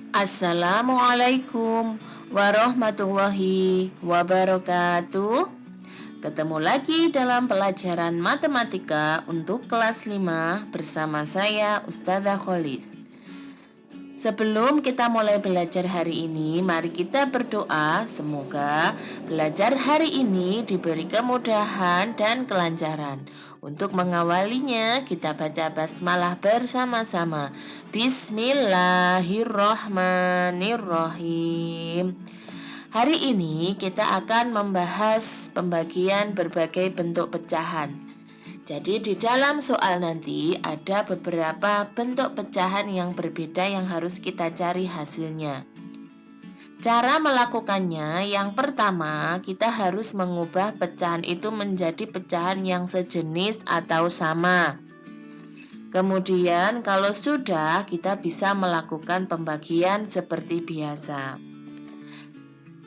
Assalamualaikum warahmatullahi wabarakatuh. Ketemu lagi dalam pelajaran matematika untuk kelas 5 bersama saya Ustazah Kholis. Sebelum kita mulai belajar hari ini, mari kita berdoa semoga belajar hari ini diberi kemudahan dan kelancaran. Untuk mengawalinya, kita baca basmalah bersama-sama. Bismillahirrahmanirrahim. Hari ini kita akan membahas pembagian berbagai bentuk pecahan. Jadi di dalam soal nanti ada beberapa bentuk pecahan yang berbeda yang harus kita cari hasilnya. Cara melakukannya, yang pertama kita harus mengubah pecahan itu menjadi pecahan yang sejenis atau sama. Kemudian kalau sudah, kita bisa melakukan pembagian seperti biasa.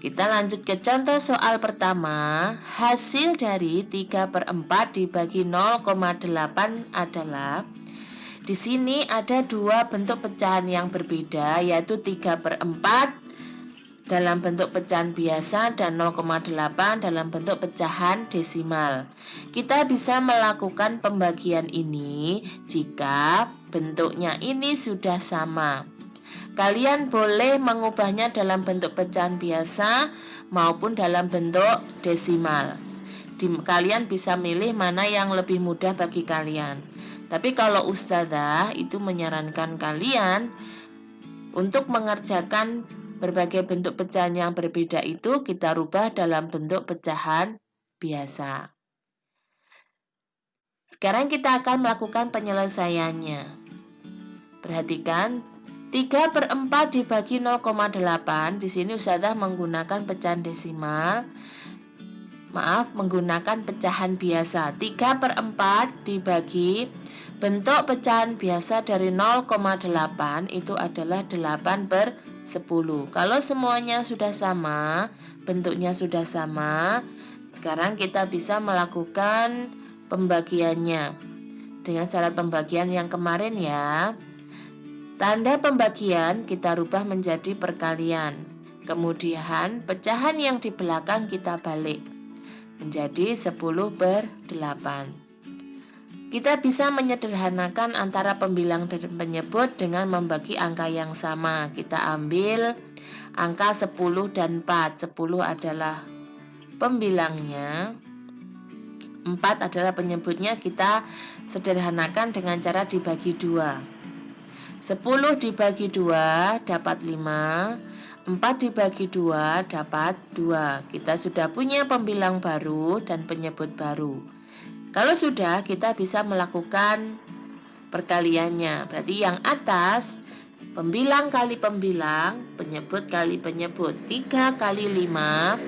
Kita lanjut ke contoh soal pertama. Hasil dari 3/4 dibagi 0,8 adalah, di sini ada dua bentuk pecahan yang berbeda, yaitu 3/4 dalam bentuk pecahan biasa dan 0,8 dalam bentuk pecahan desimal. Kita bisa melakukan pembagian ini jika bentuknya ini sudah sama. Kalian boleh mengubahnya dalam bentuk pecahan biasa maupun dalam bentuk desimal. Kalian bisa milih mana yang lebih mudah bagi kalian. Tapi kalau Ustazah itu menyarankan kalian untuk mengerjakan berbagai bentuk pecahan yang berbeda itu kita rubah dalam bentuk pecahan biasa. Sekarang kita akan melakukan penyelesaiannya. Perhatikan. 3/4 dibagi 0,8. Di sini Ustazah menggunakan pecahan desimal. Menggunakan pecahan biasa. 3/4 dibagi bentuk pecahan biasa dari 0,8 itu adalah 8/10. Kalau semuanya sudah sama, bentuknya sudah sama, sekarang kita bisa melakukan pembagiannya dengan syarat pembagian yang kemarin ya. Tanda pembagian kita rubah menjadi perkalian. Kemudian pecahan yang di belakang kita balik menjadi 10/8. Kita bisa menyederhanakan antara pembilang dan penyebut dengan membagi angka yang sama. Kita ambil angka 10 dan 4. 10 adalah pembilangnya, 4 adalah penyebutnya. Kita sederhanakan dengan cara dibagi 2. 10 dibagi 2 dapat 5, 4 dibagi 2 dapat 2. Kita sudah punya pembilang baru dan penyebut baru. Kalau sudah, kita bisa melakukan perkaliannya. Berarti yang atas, pembilang kali pembilang, penyebut kali penyebut. 3 kali 5,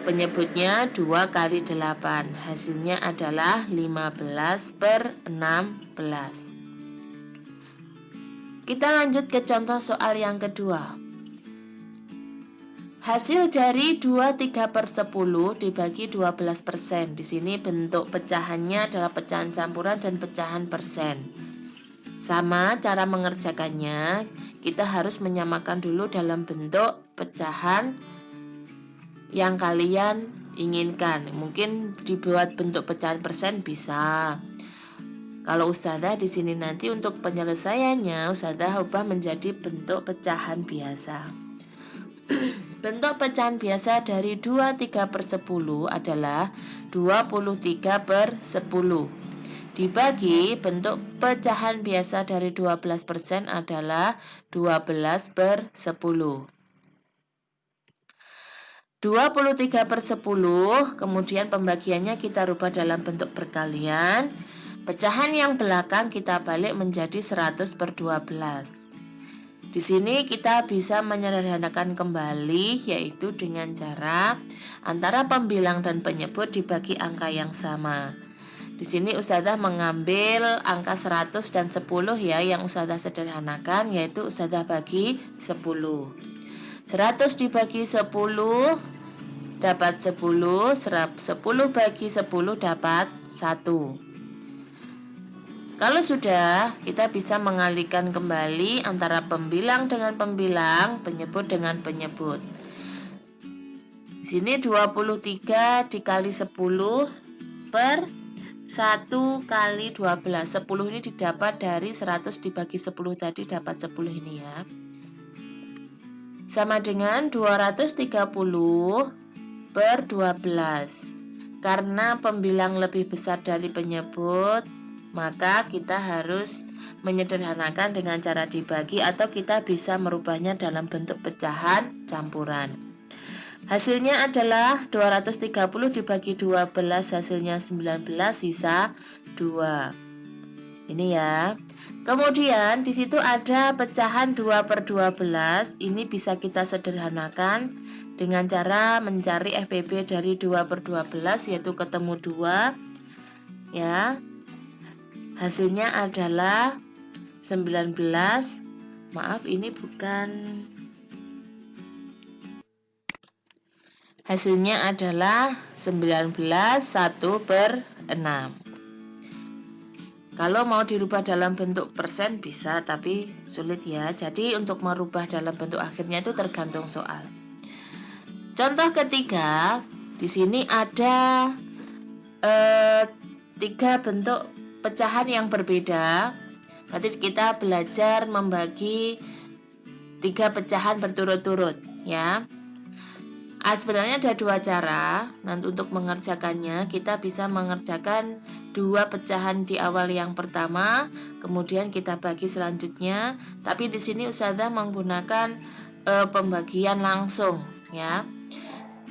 penyebutnya 2 kali 8. Hasilnya adalah 15/16. Kita lanjut ke contoh soal yang kedua. Hasil dari 23/10 dibagi 12%. Di sini bentuk pecahannya adalah pecahan campuran dan pecahan persen. Sama cara mengerjakannya, kita harus menyamakan dulu dalam bentuk pecahan yang kalian inginkan. Mungkin dibuat bentuk pecahan persen bisa. Kalau Ustazah di sini nanti untuk penyelesaiannya, Ustazah ubah menjadi bentuk pecahan biasa. Bentuk pecahan biasa dari 23/10 adalah 23/10. Dibagi bentuk pecahan biasa dari 12% adalah 12/10. 23/10, kemudian pembagiannya kita rubah dalam bentuk perkalian. Pecahan yang belakang kita balik menjadi 100/12. Di sini kita bisa menyederhanakan kembali, yaitu dengan cara antara pembilang dan penyebut dibagi angka yang sama. Di sini Ustazah mengambil angka 100 dan 10 ya, yang Ustazah sederhanakan, yaitu Ustazah bagi 10. 100 dibagi 10 dapat 10, 10 bagi 10 dapat 1. Kalau sudah, kita bisa mengalihkan kembali antara pembilang dengan pembilang, penyebut dengan penyebut. Di sini 23 dikali 10 per 1 kali 12. 10 ini didapat dari 100 dibagi 10 tadi, dapat 10 ini ya. Sama dengan 230 per 12. Karena pembilang lebih besar dari penyebut, maka kita harus menyederhanakan dengan cara dibagi, atau kita bisa merubahnya dalam bentuk pecahan campuran. Hasilnya adalah 230 dibagi 12, hasilnya 19, sisa 2. Ini ya. Kemudian di situ ada pecahan 2 per 12. Ini bisa kita sederhanakan dengan cara mencari FPB dari 2 per 12, yaitu ketemu 2 ya. Hasilnya adalah 19. Maaf, ini bukan. Hasilnya adalah 19 1 per 6. Kalau mau dirubah dalam bentuk persen bisa, tapi sulit ya. Jadi untuk merubah dalam bentuk akhirnya itu tergantung soal. Contoh ketiga, di sini ada 3 bentuk pecahan yang berbeda. Berarti kita belajar membagi 3 pecahan berturut-turut ya. Sebenarnya ada 2 cara. Nanti untuk mengerjakannya kita bisa mengerjakan 2 pecahan di awal yang pertama, kemudian kita bagi selanjutnya. Tapi di sini Ustazah menggunakan pembagian langsung ya.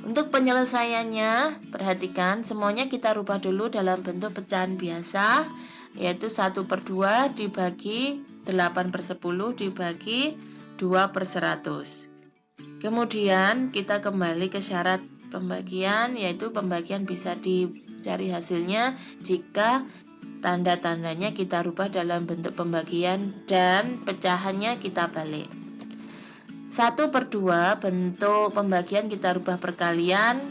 Untuk penyelesaiannya, perhatikan semuanya kita rubah dulu dalam bentuk pecahan biasa, yaitu 1 per 2 dibagi 8 per 10 dibagi 2 per 100. Kemudian kita kembali ke syarat pembagian, yaitu pembagian bisa dicari hasilnya jika tanda-tandanya kita rubah dalam bentuk pembagian dan pecahannya kita balik. 1 per 2 bentuk pembagian kita rubah perkalian,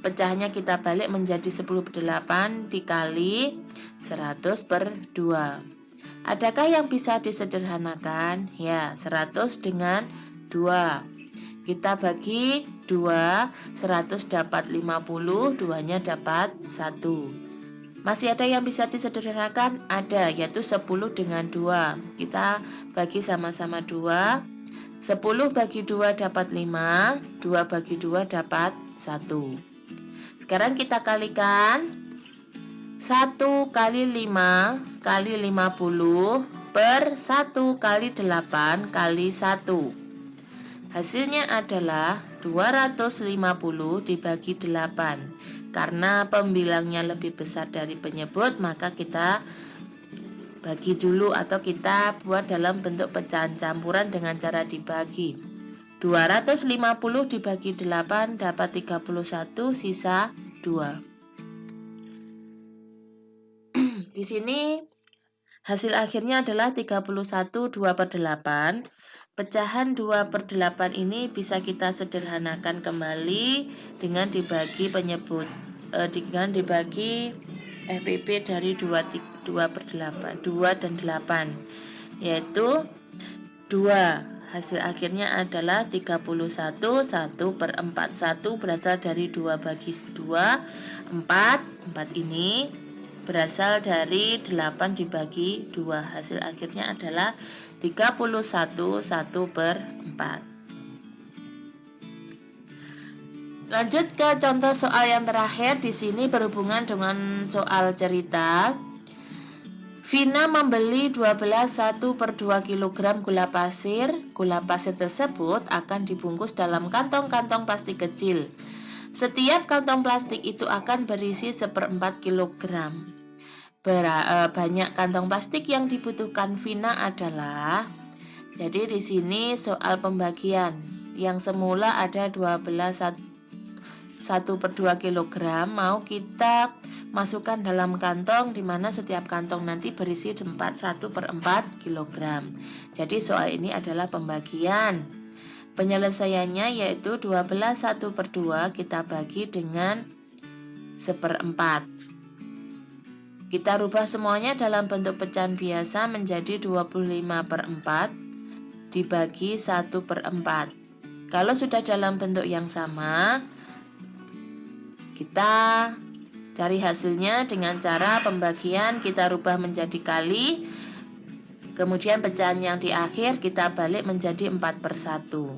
pecahannya kita balik menjadi 10 per 8 dikali 100 per 2. Adakah yang bisa disederhanakan? Ya, 100 dengan 2. Kita bagi 2, 100 dapat 50, 2-nya dapat 1. Masih ada yang bisa disederhanakan? Ada, yaitu 10 dengan 2. Kita bagi sama-sama 2. 10 bagi 2 dapat 5, 2 bagi 2 dapat 1. Sekarang kita kalikan. 1 kali 5 kali 50 per 1 kali 8 kali 1. Hasilnya adalah 250 dibagi 8. Karena pembilangnya lebih besar dari penyebut, maka kita bagi dulu atau kita buat dalam bentuk pecahan campuran dengan cara dibagi. 250 dibagi 8 dapat 31, sisa 2. Di sini hasil akhirnya adalah 31 2 per 8. Pecahan 2 per 8 ini bisa kita sederhanakan kembali dengan dibagi penyebut, dengan dibagi FPB dari 2 per 8, 2 dan 8, yaitu 2. Hasil akhirnya adalah 31 1 per 4. 1 berasal dari 2 bagi 2, 4 ini berasal dari 8 dibagi 2. Hasil akhirnya adalah 31 1 per 4. Lanjut ke contoh soal yang terakhir. Di sini berhubungan dengan soal cerita. Vina membeli 12 1 per 2 kg gula pasir. Gula pasir tersebut akan dibungkus dalam kantong-kantong plastik kecil. Setiap kantong plastik itu akan berisi 1/4 kg. Banyak kantong plastik yang dibutuhkan Vina adalah, jadi di sini soal pembagian yang semula ada 12 1 per 2 kg mau kita masukkan dalam kantong, di mana setiap kantong nanti berisi 1 per 4 kg. Jadi soal ini adalah pembagian. Penyelesaiannya yaitu 12 1 per 2 kita bagi dengan 1/4. Kita rubah semuanya dalam bentuk pecahan biasa menjadi 25/4 dibagi 1/4. Kalau sudah dalam bentuk yang sama, kita cari hasilnya dengan cara pembagian kita rubah menjadi kali, kemudian pecahan yang di akhir kita balik menjadi 4/1.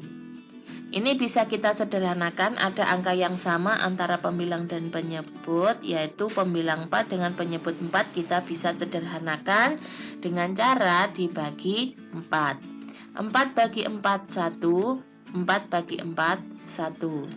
Ini bisa kita sederhanakan, ada angka yang sama antara pembilang dan penyebut, yaitu pembilang 4 dengan penyebut 4 kita bisa sederhanakan dengan cara dibagi 4. 4 bagi 4, 1. 4 bagi 4, 1.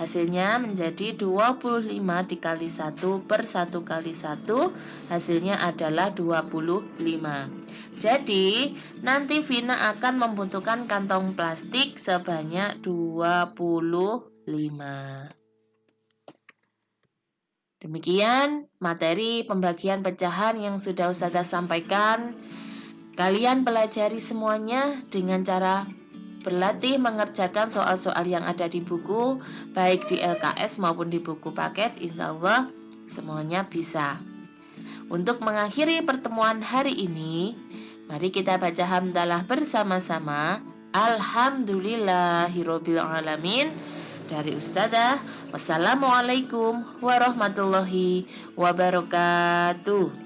Hasilnya menjadi 25 dikali 1 per 1 kali 1, hasilnya adalah 25. Jadi, nanti Vina akan membutuhkan kantong plastik sebanyak 25. Demikian materi pembagian pecahan yang sudah Ustazah sampaikan. Kalian pelajari semuanya dengan cara berlatih mengerjakan soal-soal yang ada di buku, baik di LKS maupun di buku paket. Insya Allah semuanya bisa. Untuk mengakhiri pertemuan hari ini, mari kita baca hamdalah bersama-sama. Alhamdulillahirabbil alamin. Dari Ustazah. Wassalamualaikum warahmatullahi wabarakatuh.